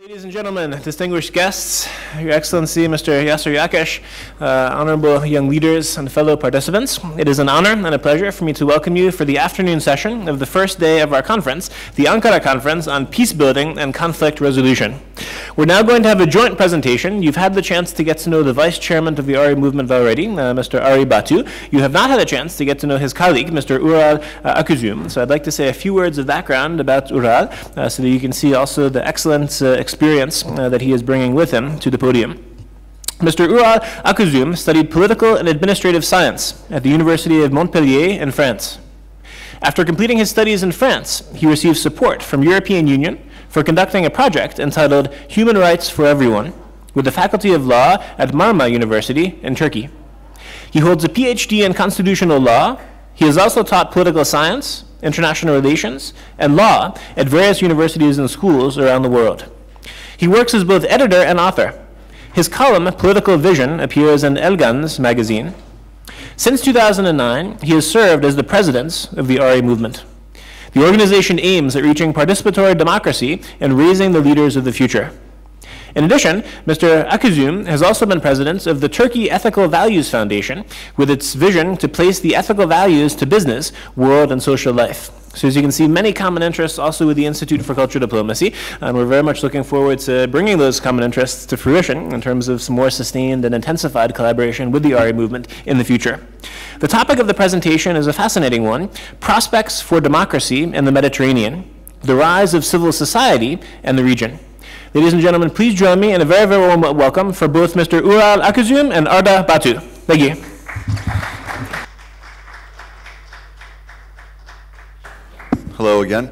Ladies and gentlemen, distinguished guests, Your Excellency, Mr. Yasser Yakesh, honorable young leaders and fellow participants, it is an honor and a pleasure for me to welcome you for the afternoon session of the first day of our conference, the Ankara Conference on Peacebuilding and Conflict Resolution. We're now going to have a joint presentation. You've had the chance to get to know the Vice Chairman of the ARI Movement already, Mr. Ari Batu. You have not had a chance to get to know his colleague, Mr. Ural Akuzum. So I'd like to say a few words of background about Ural, so that you can see also the excellent experience that he is bringing with him to the podium. Mr. Ural Akuzum studied political and administrative science at the University of Montpellier in France. After completing his studies in France, he received support from European Union for conducting a project entitled Human Rights for Everyone with the Faculty of Law at Marmara University in Turkey. He holds a PhD in constitutional law. He has also taught political science, international relations, and law at various universities and schools around the world. He works as both editor and author. His column, Political Vision, appears in Elgan's magazine. Since 2009, he has served as the president of the ARI Movement. The organization aims at reaching participatory democracy and raising the leaders of the future. In addition, Mr. Akuzum has also been president of the Turkey Ethical Values Foundation, with its vision to place the ethical values to business, world, and social life. So as you can see, many common interests also with the Institute for Cultural Diplomacy, and we're very much looking forward to bringing those common interests to fruition in terms of some more sustained and intensified collaboration with the ARI movement in the future. The topic of the presentation is a fascinating one: prospects for democracy in the Mediterranean, the rise of civil society and the region. Ladies and gentlemen, please join me in a very, very warm welcome for both Mr. Ural Akuzum and Arda Batu. Thank you. Hello again.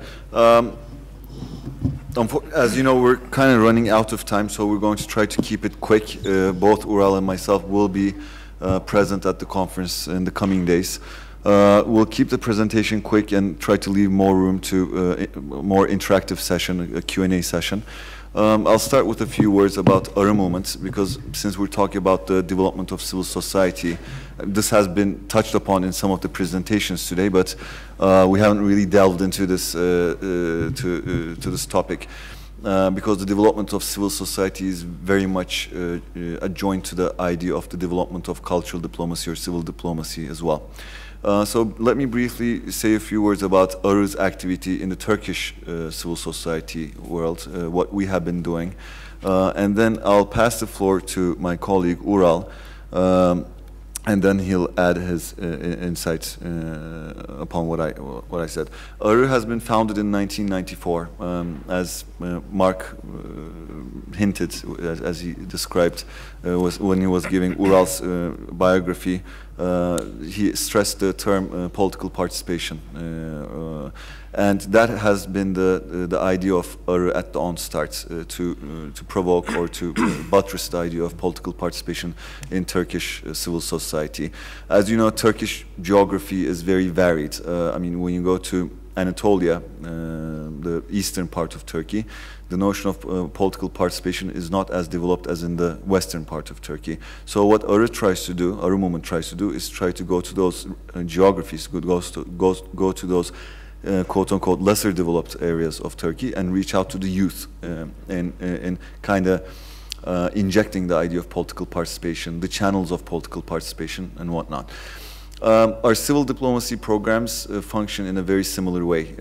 As you know, we're kind of running out of time, so we're going to try to keep it quick. Both Ural and myself will be present at the conference in the coming days. We'll keep the presentation quick and try to leave more room to a more interactive session, a Q&A session. I'll start with a few words about ARI Movement, because since we're talking about the development of civil society, this has been touched upon in some of the presentations today, but we haven't really delved into this to this topic, because the development of civil society is very much adjoined to the idea of the development of cultural diplomacy or civil diplomacy as well. So let me briefly say a few words about ARI's activity in the Turkish civil society world, what we have been doing. And then I'll pass the floor to my colleague Ural, and then he'll add his insights upon what I said. ARI has been founded in 1994, as Mark hinted, as he described, was when he was giving Ural's biography. He stressed the term political participation, and that has been the idea of ARI at the onstart, to provoke or to buttress the idea of political participation in Turkish civil society. As you know, Turkish geography is very varied. I mean, when you go to Anatolia, the eastern part of Turkey, the notion of political participation is not as developed as in the western part of Turkey. So what ARI tries to do, ARI Movement tries to do, is try to go to those geographies, go to those quote-unquote lesser developed areas of Turkey and reach out to the youth and kind of injecting the idea of political participation, the channels of political participation and whatnot. Our civil diplomacy programs function in a very similar way.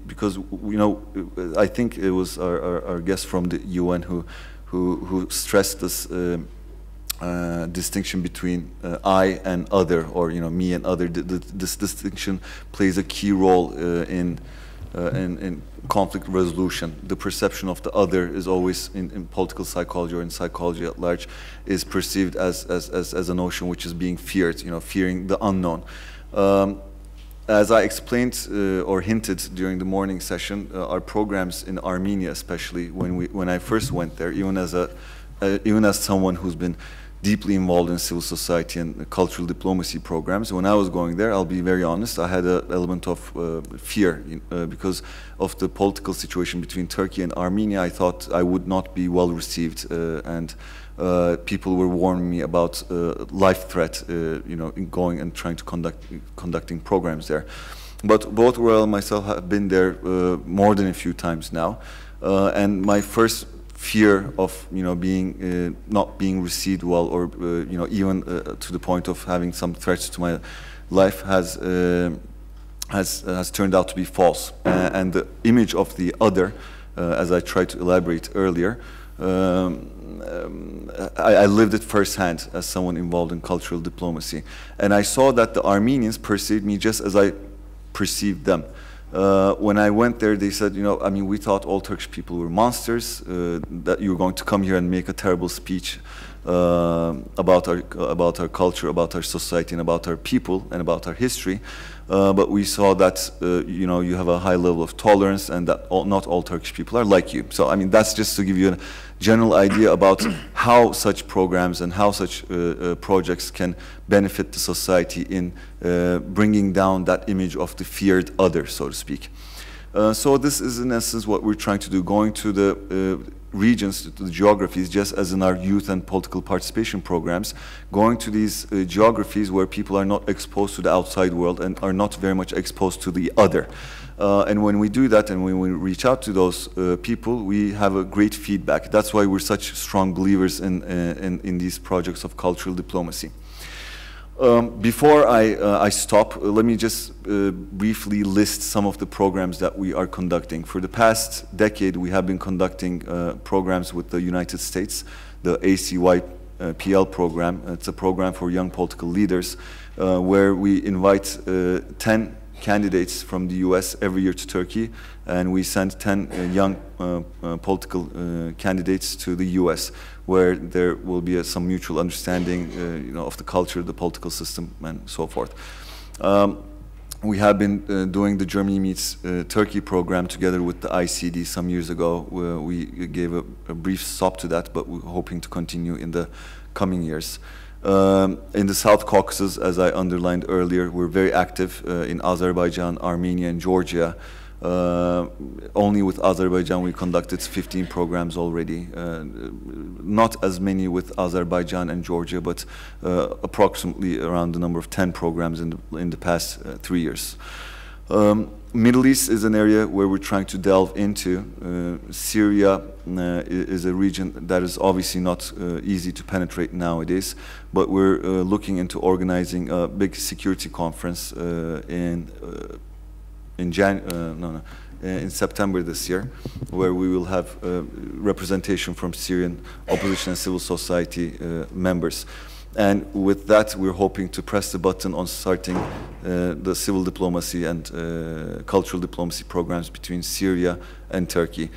Because you know, I think it was our guest from the UN who stressed this distinction between I and other, or you know, me and other. This distinction plays a key role in conflict resolution. The perception of the other is always, in political psychology or in psychology at large, is perceived as a notion which is being feared, you know, fearing the unknown. As I explained or hinted during the morning session, our programs in Armenia, especially when I first went there, even as someone who's been deeply involved in civil society and cultural diplomacy programs, when I was going there, I'll be very honest, I had an element of fear because of the political situation between Turkey and Armenia. I thought I would not be well received, and people were warning me about life threat, you know, in going and trying to conducting programs there. But both Ural and myself have been there more than a few times now. and my first fear of being not being received well, or even to the point of having some threats to my life has turned out to be false, and the image of the other, as I tried to elaborate earlier, I lived it firsthand as someone involved in cultural diplomacy, and I saw that the Armenians perceived me just as I perceived them. When I went there, they said, I mean, we thought all Turkish people were monsters, that you were going to come here and make a terrible speech about our culture, about our society, and about our people, and about our history. But we saw that, you have a high level of tolerance, and that not all Turkish people are like you. So, I mean, that's just to give you a general idea about how such programs and how such projects can benefit the society in bringing down that image of the feared other, so to speak. So this is in essence what we're trying to do, going to the regions, to the geographies, just as in our youth and political participation programs, going to these geographies where people are not exposed to the outside world and are not very much exposed to the other. And when we do that, and when we reach out to those people, we have a great feedback. That's why we're such strong believers in these projects of cultural diplomacy. Before I stop, let me just briefly list some of the programs that we are conducting. For the past decade, we have been conducting programs with the United States, the ACYPL program. It's a program for young political leaders, where we invite 10 candidates from the US every year to Turkey, and we send 10 young political candidates to the US, where there will be some mutual understanding of the culture, the political system, and so forth. We have been doing the Germany Meets Turkey program together with the ICD some years ago. We gave a brief stop to that, but we're hoping to continue in the coming years. In the South Caucasus, as I underlined earlier, we're very active in Azerbaijan, Armenia, and Georgia. Only with Azerbaijan we conducted 15 programs already. Not as many with Azerbaijan and Georgia, but approximately around the number of 10 programs in the past 3 years. Middle East is an area where we're trying to delve into. Syria is a region that is obviously not easy to penetrate nowadays, but we're looking into organizing a big security conference in September this year, where we will have representation from Syrian opposition and civil society members. And with that, we're hoping to press the button on starting the civil diplomacy and cultural diplomacy programs between Syria and Turkey.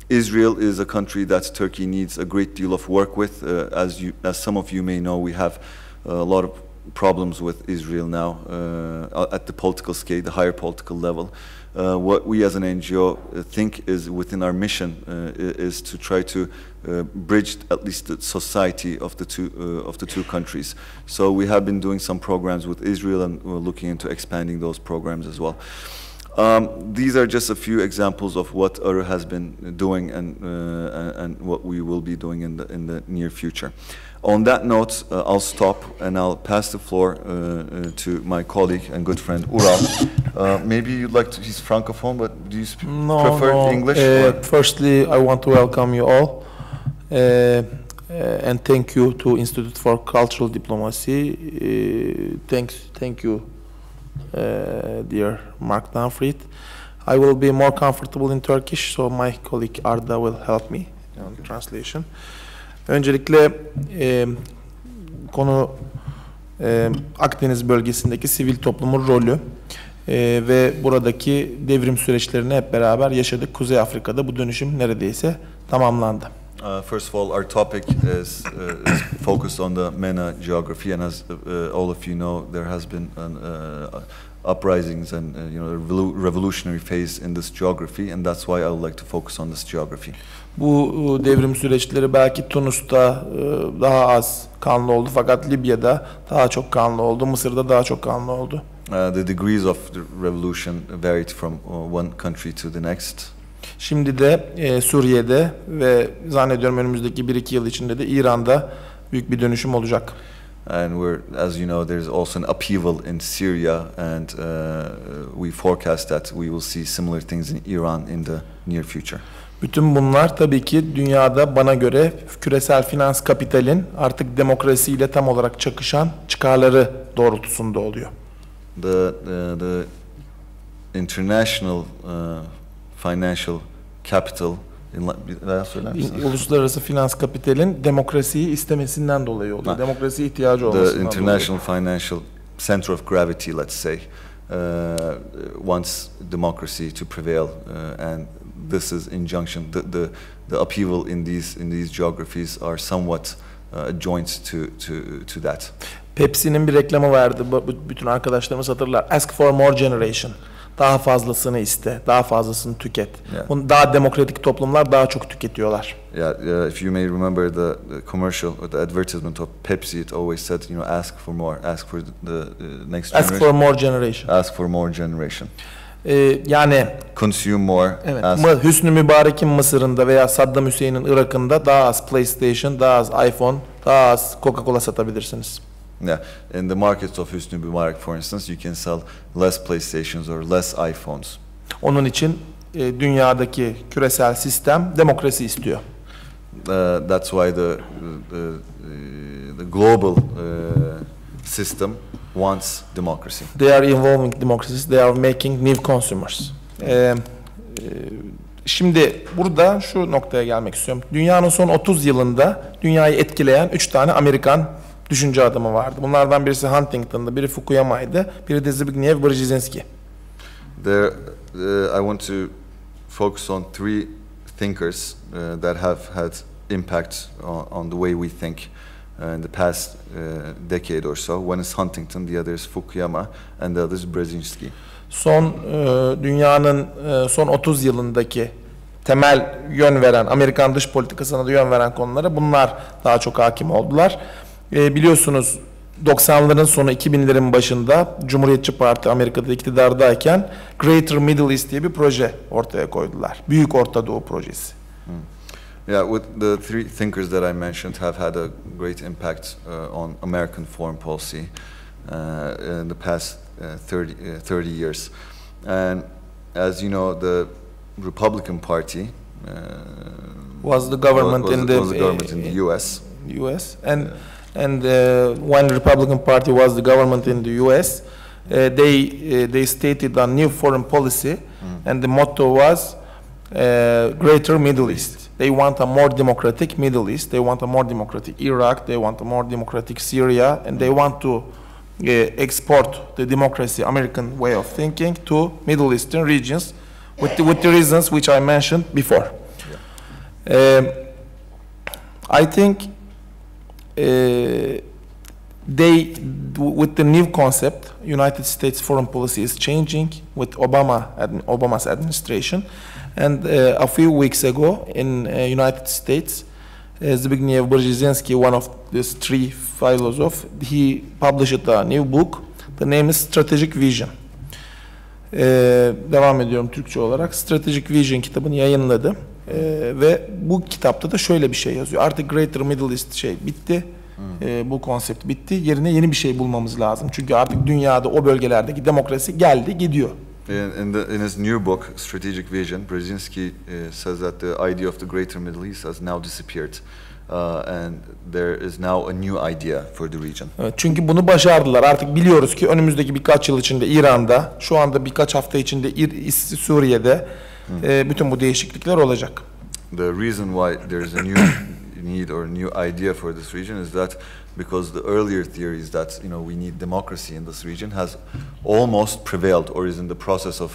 Israel is a country that Turkey needs a great deal of work with. As some of you may know, we have a lot of problems with Israel now at the political scale, the higher political level. What we as an NGO think is within our mission is to try to bridge at least the society of the two countries. So we have been doing some programs with Israel, and we're looking into expanding those programs as well. These are just a few examples of what ARI has been doing and what we will be doing in the near future. On that note, I'll stop and I'll pass the floor to my colleague and good friend Ural. Maybe you'd like to, he's Francophone, but do you prefer English? Firstly, I want to welcome you all and thank you to Institute for Cultural Diplomacy. Thank you, dear Mark Danfried. I will be more comfortable in Turkish, so my colleague Arda will help me on translation. Öncelikle konu Akdeniz bölgesindeki sivil toplumun rolü ve buradaki devrim süreçlerini hep beraber yaşadık. Kuzey Afrika'da bu dönüşüm neredeyse tamamlandı. First of all, our topic is focused on the MENA geography, and as all of you know, there has been uprisings and a revolutionary phase in this geography, and that's why I would like to focus on this geography. Bu devrim süreçleri belki Tunus'ta daha az kanlı oldu, fakat Libya'da daha çok kanlı oldu, Mısır'da daha çok kanlı oldu. The degrees of the revolution varied from one country to the next. Şimdi de Suriye'de ve zannediyorum önümüzdeki 1-2 yıl içinde de İran'da büyük bir dönüşüm olacak. And as you know, there's also an upheaval in Syria, and we forecast that we will see similar things in Iran in the near future. Bütün bunlar tabii ki dünyada bana göre küresel finans kapitalin artık demokrasiyle tam olarak çakışan çıkarları doğrultusunda oluyor. The international financial capital, uluslararası finans kapitalin demokrasiyi istemesinden dolayı oluyor. Demokrasiye ihtiyacı olmasından dolayı. The international financial center of gravity, let's say, wants democracy to prevail, and this is injunction. The upheaval in these geographies are somewhat joined to that. Pepsi'nin bir reklamı vardı. Bütün arkadaşlarımız hatırlar. Ask for more generation. Daha fazlasını iste, daha fazlasını tüket. Yeah. Daha demokratik toplumlar daha çok tüketiyorlar. Yeah, if you may remember the commercial or the advertisement of Pepsi, it always said, ask for more, ask for the next generation. Ask for more generation. Ask for more generation. Yani consume more. Evet. Hüsnü Mübarek'in Mısır'ında veya Saddam Hüseyin'in Irak'ında daha az PlayStation, daha az iPhone, daha az Coca-Cola satabilirsiniz. Yeah, in the markets of Hüsnü Mübarek, for instance, you can sell less PlayStations or less iPhones. Onun için dünyadaki küresel sistem demokrasi istiyor. That's why the global system wants democracy. They are involving democracies. They are making new consumers. Şimdi burada şu noktaya gelmek istiyorum. Dünyanın son 30 yılında dünyayı etkileyen 3 tane Amerikan düşünce adamı vardı. Bunlardan birisi Huntington'da, biri Fukuyama'ydı, biri de Zbigniew There, I want to focus on three thinkers that have had impact on the way we think in the past decade or so. One is Huntington, the other is Fukuyama, and the other is Brzezinski. Dünyanın son 30 yılındaki temel yön veren, Amerikan dış politikasına da yön veren konulara bunlar daha çok hakim oldular. Biliyorsunuz 90'ların sonu 2000'lerin başında Cumhuriyetçi Parti Amerika'da iktidardayken Greater Middle East diye bir proje ortaya koydular. Büyük Orta Doğu projesi. Yeah, with the three thinkers that I mentioned have had a great impact on American foreign policy in the past 30 years. And as you know, the Republican Party was the government in the US. And when the Republican Party was the government in the U.S., they stated a new foreign policy, and the motto was Greater Middle East. They want a more democratic Middle East. They want a more democratic Iraq. They want a more democratic Syria, and they want to export the democracy, American way of thinking, to Middle Eastern regions, with the reasons which I mentioned before. Yeah. I think. With the new concept, United States foreign policy is changing with Obama's administration, and a few weeks ago in United States, Zbigniew Brzezinski, one of these three philosophers, he published a new book. The name is Strategic Vision. Devam ediyorum Türkçe olarak. Strategic Vision kitabını yayınladı. Ve bu kitapta da şöyle bir şey yazıyor. Artık Greater Middle East bitti. Bu konsept bitti. Yerine yeni bir şey bulmamız lazım. Çünkü artık dünyada o bölgelerdeki demokrasi geldi, gidiyor. In his new book, Strategic Vision, Brzezinski says that the idea of the Greater Middle East has now disappeared. And there is now a new idea for the region. Evet, çünkü bunu başardılar. Artık biliyoruz ki önümüzdeki birkaç yıl içinde İran'da, şu anda birkaç hafta içinde Suriye'de bütün bu değişiklikler olacak. The reason why there is a new need or new idea for this region is that because the earlier theories that we need democracy in this region has almost prevailed or is in the process of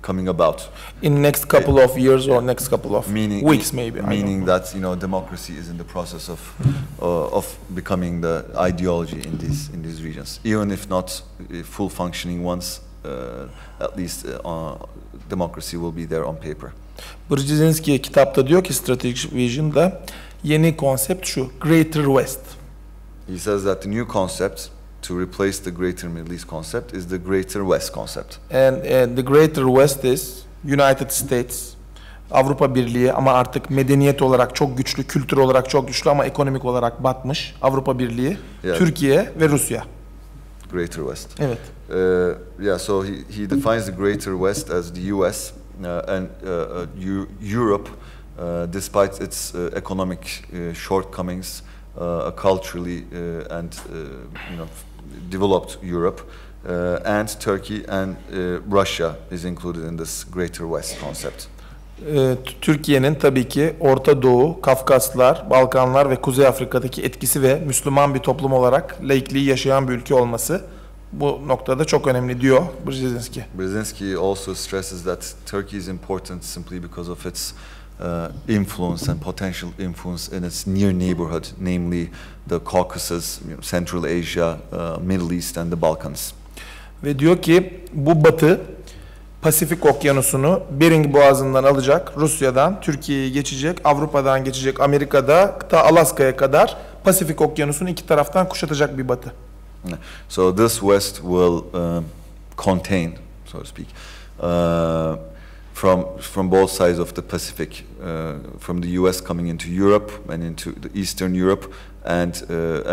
coming about. In next couple of years or next couple of weeks maybe. Meaning that democracy is in the process of becoming the ideology in these regions, even if not full functioning ones. At least democracy will be there on paper. Brzezinski kitapta diyor ki Strategic Vision'da yeni konsept şu, Greater West. He says that the new concept to replace the Greater Middle East concept is the Greater West concept. And the Greater West is United States, Avrupa Birliği ama artık medeniyet olarak çok güçlü, kültür olarak çok güçlü ama ekonomik olarak batmış Avrupa Birliği, Yeah. Türkiye ve Rusya. Greater West. Evet. Yeah, so he defines the Greater West as the U.S. And Europe, despite its economic shortcomings, culturally and developed Europe, and Turkey and Russia is included in this Greater West concept. Türkiye'nin tabii ki Orta Doğu, Kafkaslar, Balkanlar ve Kuzey Afrika'daki etkisi ve Müslüman bir toplum olarak laikliği yaşayan bir ülke olması bu noktada çok önemli diyor Brzezinski. Brzezinski also stresses that Turkey is important simply because of its influence and potential influence in its near neighborhood, namely the Caucasus, Central Asia, Middle East and the Balkans. Ve diyor ki bu batı Pasifik Okyanusu'nu Bering Boğazı'ndan alacak, Rusya'dan Türkiye'ye geçecek, Avrupa'dan geçecek, Amerika'da ta Alaska'ya kadar Pasifik Okyanusu'nu iki taraftan kuşatacak bir batı. So this West will contain, so to speak, from both sides of the Pacific, from the U.S. coming into Europe and into the Eastern Europe and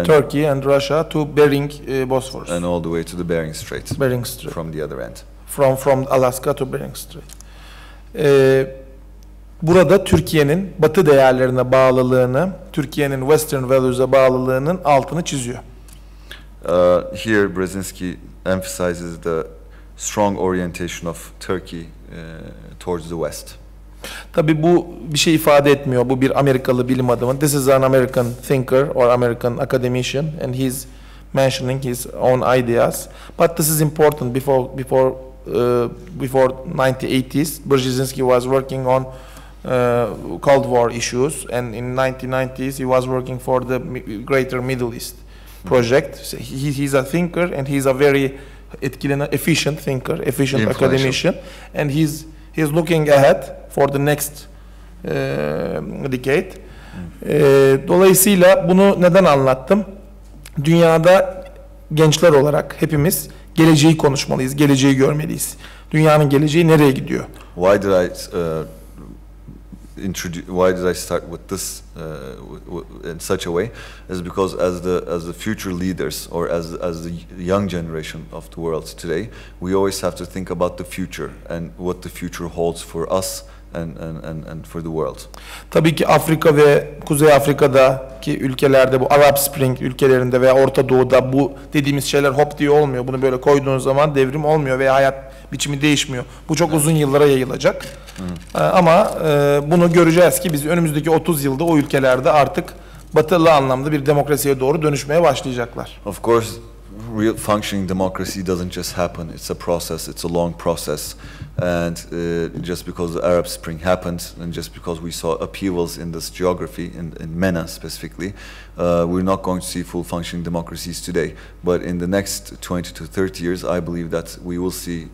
Turkey and Russia to Bering Bosphorus. And all the way to the Bering Strait. Bering Strait. From the other end. From Alaska to Bering Strait. Burada Türkiye'nin Batı değerlerine bağlılığını, Türkiye'nin Western values'a bağlılığının altını çiziyor. Here Brzezinski emphasizes the strong orientation of Turkey towards the West. Tabii bu bir şey ifade etmiyor. Bu bir Amerikalı bilim adamı. This is an American thinker or American academician and he's mentioning his own ideas. But this is important before 1980s. Brzezinski was working on Cold War issues and in 1990s he was working for the Greater Middle East project. So he's a thinker and he's a very efficient thinker, efficient academician, and he's looking ahead for the next decade. Dolayısıyla bunu neden anlattım? Dünyada gençler olarak hepimiz geleceği konuşmalıyız, geleceği görmeliyiz. Dünyanın geleceği nereye gidiyor? Why did I start with this in such a way? Is because as the future leaders or as the young generation of the world today, we always have to think about the future and what the future holds for us and for the world. Tabii ki Afrika ve Kuzey Afrika'daki ülkelerde, bu Arab Spring ülkelerinde veya Orta Doğu'da bu dediğimiz şeyler hop diye olmuyor. Bunu böyle koyduğunuz zaman devrim olmuyor veya hayat biçimi değişmiyor. Bu çok uzun yıllara yayılacak. Ama bunu göreceğiz ki biz önümüzdeki 30 yılda o ülkelerde artık batılı anlamda bir demokrasiye doğru dönüşmeye başlayacaklar. Of course, real functioning democracy doesn't just happen. It's a process. It's a long process. And just because the Arab Spring happened, and just because we saw upheavals in this geography, in MENA specifically, we're not going to see full functioning democracies today. But in the next 20 to 30 years, I believe that we will see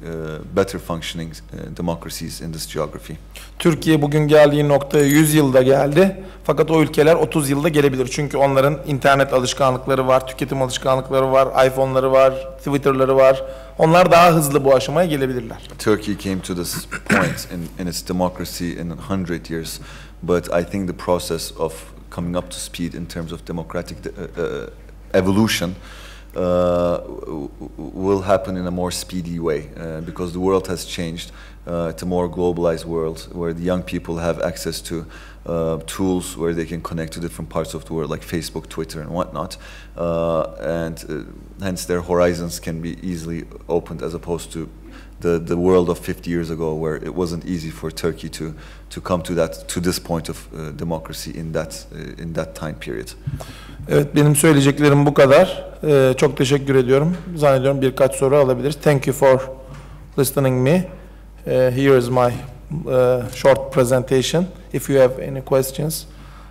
better functioning democracies in this geography. Türkiye bugün geldiği noktaya 100 yılda geldi. Fakat o ülkeler 30 yılda gelebilir. Çünkü onların internet alışkanlıkları var, tüketim alışkanlıkları var, iPhone'ları var, Twitter'ları var. Onlar daha hızlı bu aşamaya gelebilirler. Turkey came to this point in its democracy in 100 years, but I think the process of coming up to speed in terms of democratic evolution will happen in a more speedy way because the world has changed. It's a more globalized world where the young people have access to tools where they can connect to different parts of the world like Facebook, Twitter and whatnot, and hence their horizons can be easily opened as opposed to the world of 50 years ago where it wasn't easy for Turkey to come to this point of democracy in that time period. Evet, benim söyleyeceklerim bu kadar. Çok teşekkür ediyorum. Zannediyorum birkaç soru alabiliriz. Thank you for listening me. Here is my short presentation. If you have any questions.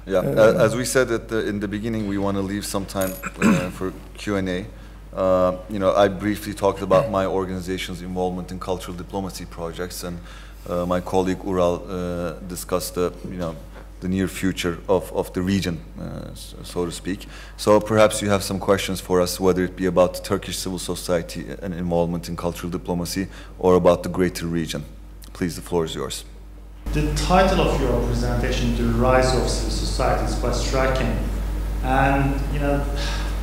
Yeah, as we said in the beginning, we want to leave some time for Q&A. I briefly talked about my organization's involvement in cultural diplomacy projects, and my colleague Ural discussed the near future of the region, so to speak. So perhaps you have some questions for us, whether it be about Turkish civil society and involvement in cultural diplomacy, or about the greater region. Please, the floor is yours. The title of your presentation, The Rise of Civil Society, is quite striking. And,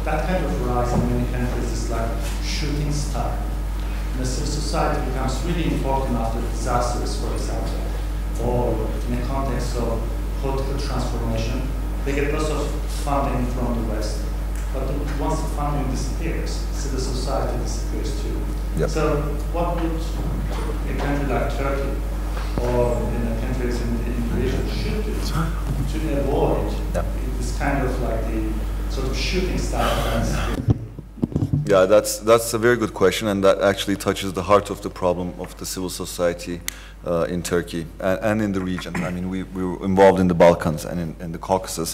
that kind of rise in many countries is like shooting star. And the civil society becomes really important after disasters, for example, or in a context of political transformation. They get lots of funding from the West, but once the funding disappears, civil society disappears too. Yep. So what would a country like Turkey or in the countries in the region should do to avoid this kind of like the sort of shooting star events? Yeah, that's a very good question, and that actually touches the heart of the problem of the civil society in Turkey and in the region. I mean, we were involved in the Balkans and in the Caucasus,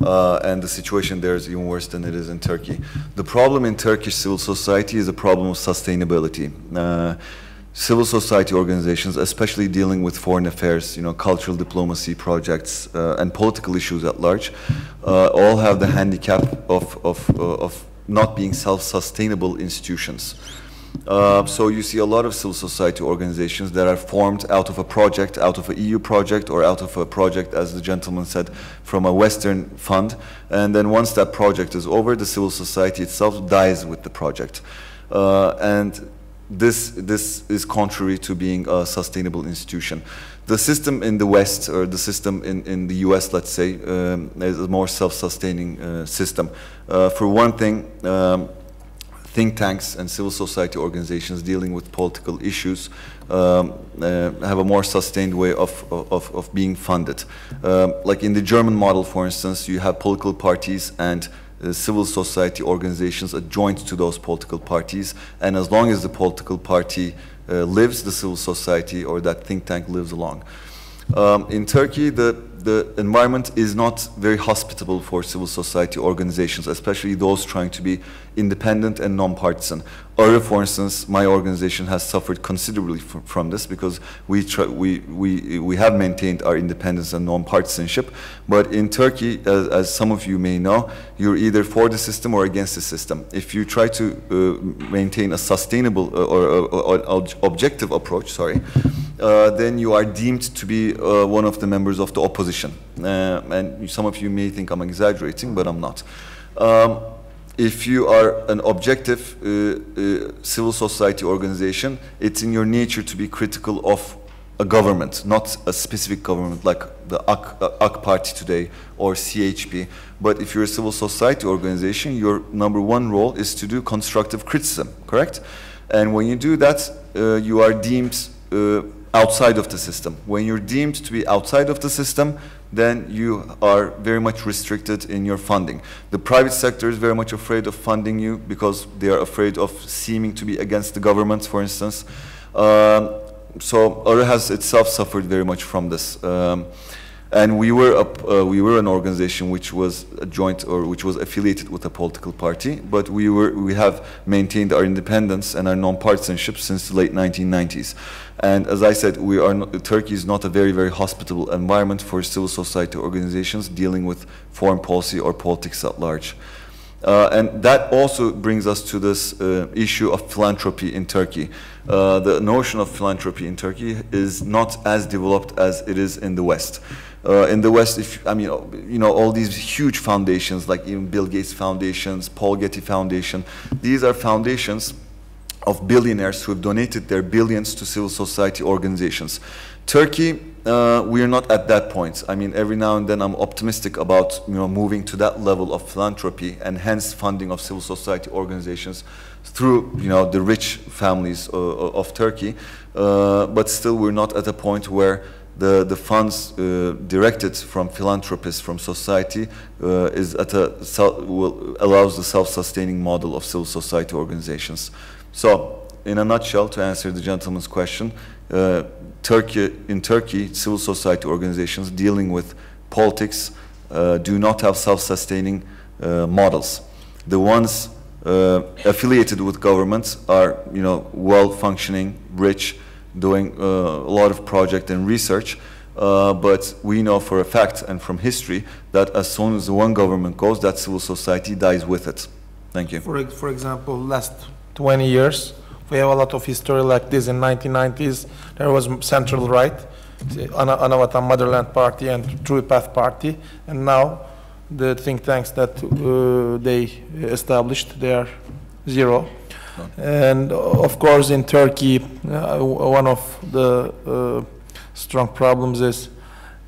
and the situation there is even worse than it is in Turkey. The problem in Turkish civil society is a problem of sustainability. Civil society organizations, especially dealing with foreign affairs, cultural diplomacy projects, and political issues at large, all have the handicap of not being self-sustainable institutions. So you see a lot of civil society organizations that are formed out of a project, out of an EU project, or out of a project, as the gentleman said, from a Western fund. And then once that project is over, the civil society itself dies with the project. And this is contrary to being a sustainable institution. The system in the West, or the system in the US, let's say, is a more self-sustaining system. For one thing, think tanks and civil society organizations dealing with political issues have a more sustained way of being funded. Like in the German model, for instance, you have political parties and civil society organizations adjoined to those political parties, and as long as the political party lives, the civil society or that think tank lives along. In Turkey, the environment is not very hospitable for civil society organizations, especially those trying to be independent and non-partisan. ARI, for instance, my organization has suffered considerably from this because we have maintained our independence and non-partisanship. But in Turkey, as some of you may know, you're either for the system or against the system. If you try to maintain a sustainable or objective approach, then you are deemed to be one of the members of the opposition. And some of you may think I'm exaggerating, but I'm not. If you are an objective civil society organization, it's in your nature to be critical of a government, not a specific government like the AK Party today or CHP. But if you're a civil society organization, your number one role is to do constructive criticism, correct? And when you do that, you are deemed outside of the system. When you're deemed to be outside of the system, then you are very much restricted in your funding. The private sector is very much afraid of funding you because they are afraid of seeming to be against the government, for instance. So ARI has itself suffered very much from this. And we were an organization which was a joint or which was affiliated with a political party, but we have maintained our independence and our non-partisanship since the late 1990s. And as I said, Turkey is not a very, very hospitable environment for civil society organizations dealing with foreign policy or politics at large. And that also brings us to this issue of philanthropy in Turkey. The notion of philanthropy in Turkey is not as developed as it is in the West. In the West, all these huge foundations, like even Bill Gates foundations, Paul Getty Foundation, these are foundations of billionaires who have donated their billions to civil society organizations. Turkey, we are not at that point. I mean, every now and then I'm optimistic about moving to that level of philanthropy and hence funding of civil society organizations through the rich families of Turkey. But still, we're not at a point where the funds directed from philanthropists, from society, allows the self-sustaining model of civil society organizations. So, in a nutshell, to answer the gentleman's question, in Turkey, civil society organizations dealing with politics do not have self-sustaining models. The ones affiliated with governments are, well-functioning, rich, doing a lot of project and research, but we know for a fact and from history that as soon as one government goes, that civil society dies with it. Thank you. For example, last 20 years, we have a lot of history like this. In 1990s, there was central right. Anavatan Motherland Party and True Path Party, and now the think tanks that they established, they are zero. And of course in Turkey, one of the strong problems is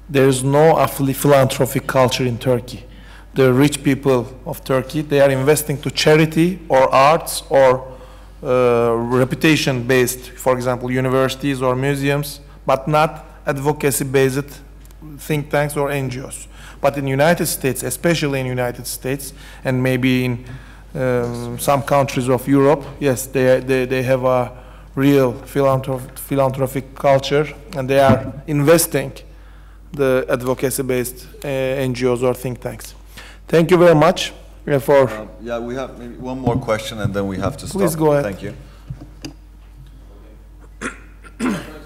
there is no philanthropic culture in Turkey. The rich people of Turkey, they are investing to charity or arts or reputation-based, for example, universities or museums, but not advocacy-based think tanks or NGOs. But in the United States, especially in the United States, and maybe in some countries of Europe, yes, they have a real philanthropic culture, and they are investing the advocacy-based NGOs or think tanks. Thank you very much for... yeah, we have maybe one more question, and then we have to stop. Please go ahead. Thank you.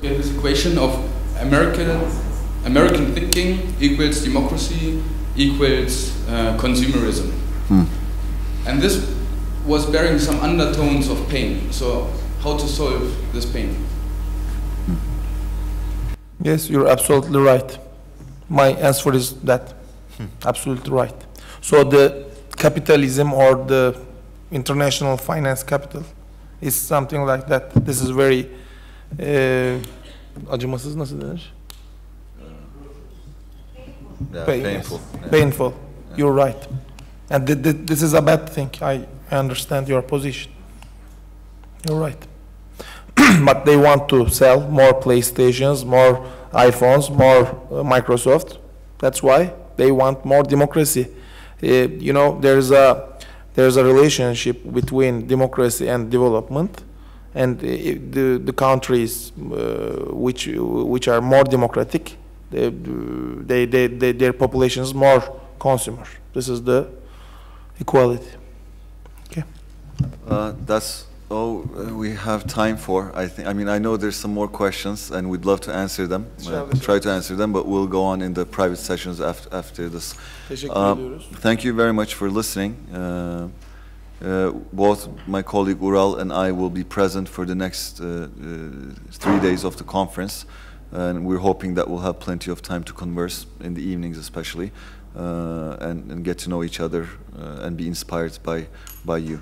This equation of American thinking equals democracy equals consumerism. And this was bearing some undertones of pain. So how to solve this pain? Yes, you're absolutely right. My answer is that. Absolutely right. So the capitalism or the international finance capital is something like that. This is very acımasız nasıl denir? Painful. Painful. Yeah. You're right. And this is a bad thing. I understand your position. You're right. But they want to sell more PlayStations, more iPhones, more Microsoft. That's why they want more democracy. You know, there's a relationship between democracy and development, and the countries which are more democratic, their population is more consumer. This is the equality. Okay. That's all we have time for. I mean, I know there's some more questions, and we'd love to answer them. Try to answer them, but we'll go on in the private sessions after this. Thank you very much for listening. Both my colleague Ural and I will be present for the next 3 days of the conference, and we're hoping that we'll have plenty of time to converse in the evenings, especially, and get to know each other and be inspired by you.